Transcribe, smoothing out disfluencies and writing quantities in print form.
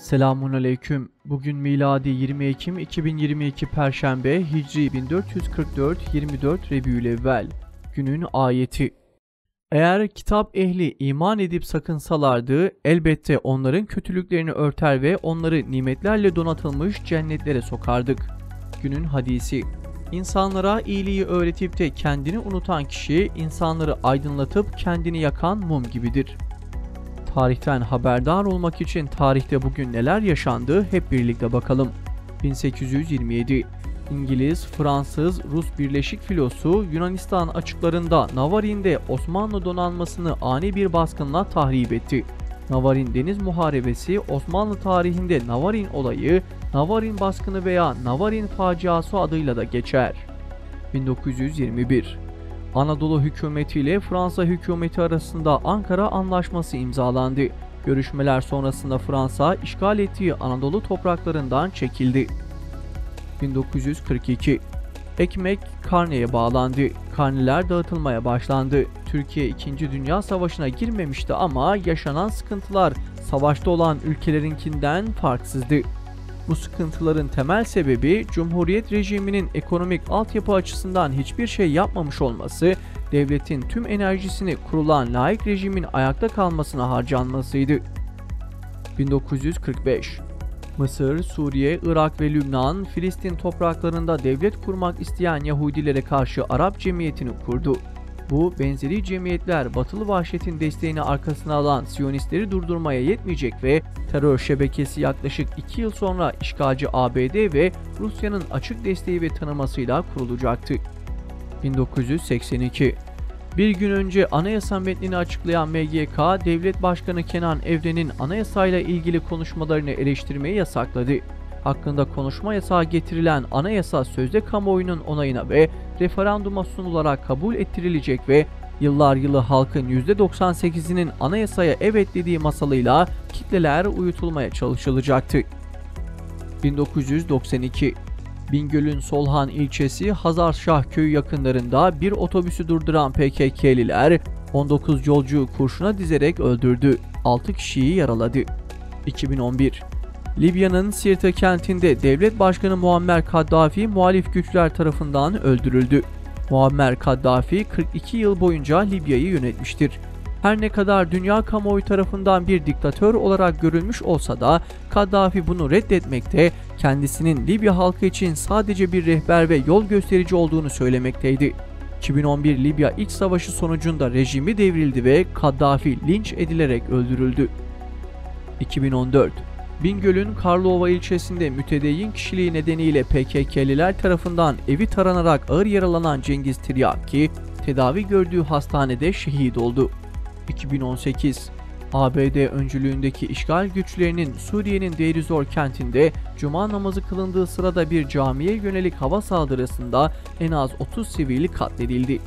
Selamunaleyküm. Bugün miladi 20 Ekim 2022 Perşembe, Hicri 1444 24 Rebiülevvel. Günün ayeti. Eğer kitap ehli iman edip sakınsalardı, elbette onların kötülüklerini örter ve onları nimetlerle donatılmış cennetlere sokardık. Günün hadisi. İnsanlara iyiliği öğretip de kendini unutan kişi, insanları aydınlatıp kendini yakan mum gibidir. Tarihten haberdar olmak için tarihte bugün neler yaşandı hep birlikte bakalım. 1827 İngiliz, Fransız, Rus Birleşik Filosu Yunanistan açıklarında Navarin'de Osmanlı donanmasını ani bir baskınla tahrip etti. Navarin Deniz Muharebesi Osmanlı tarihinde Navarin olayı, Navarin baskını veya Navarin faciası adıyla da geçer. 1921 Anadolu hükümeti ile Fransa hükümeti arasında Ankara Anlaşması imzalandı. Görüşmeler sonrasında Fransa işgal ettiği Anadolu topraklarından çekildi. 1942 Ekmek karneye bağlandı. Karneler dağıtılmaya başlandı. Türkiye 2. Dünya Savaşı'na girmemişti ama yaşanan sıkıntılar savaşta olan ülkelerinkinden farksızdı. Bu sıkıntıların temel sebebi Cumhuriyet rejiminin ekonomik altyapı açısından hiçbir şey yapmamış olması, devletin tüm enerjisini kurulan laik rejimin ayakta kalmasına harcanmasıydı. 1945 Mısır, Suriye, Irak ve Lübnan, Filistin topraklarında devlet kurmak isteyen Yahudilere karşı Arap Cemiyeti'ni kurdu. Bu benzeri cemiyetler batılı vahşetin desteğini arkasına alan Siyonistleri durdurmaya yetmeyecek ve terör şebekesi yaklaşık 2 yıl sonra işgalci ABD ve Rusya'nın açık desteği ve tanımasıyla kurulacaktı. 1982 Bir gün önce anayasa metnini açıklayan MGK, Devlet Başkanı Kenan Evren'in anayasayla ilgili konuşmalarını eleştirmeyi yasakladı. Hakkında konuşma yasağı getirilen anayasa sözde kamuoyunun onayına ve referanduma sunularak kabul ettirilecek ve yıllar yılı halkın %98'inin anayasaya evet dediği masalıyla kitleler uyutulmaya çalışılacaktı. 1992 Bingöl'ün Solhan ilçesi Hazarşah köyü yakınlarında bir otobüsü durduran PKK'liler 19 yolcuyu kurşuna dizerek öldürdü. 6 kişiyi yaraladı. 2011 Libya'nın Sirte kentinde Devlet Başkanı Muammer Kaddafi muhalif güçler tarafından öldürüldü. Muammer Kaddafi 42 yıl boyunca Libya'yı yönetmiştir. Her ne kadar dünya kamuoyu tarafından bir diktatör olarak görülmüş olsa da Kaddafi bunu reddetmekte, kendisinin Libya halkı için sadece bir rehber ve yol gösterici olduğunu söylemekteydi. 2011 Libya İç Savaşı sonucunda rejimi devrildi ve Kaddafi linç edilerek öldürüldü. 2014 Bingöl'ün Karlova ilçesinde mütedeyyin kişiliği nedeniyle PKK'liler tarafından evi taranarak ağır yaralanan Cengiz Tiryaki, tedavi gördüğü hastanede şehit oldu. 2018 ABD öncülüğündeki işgal güçlerinin Suriye'nin Deir ez-Zor kentinde cuma namazı kılındığı sırada bir camiye yönelik hava saldırısında en az 30 sivili katledildi.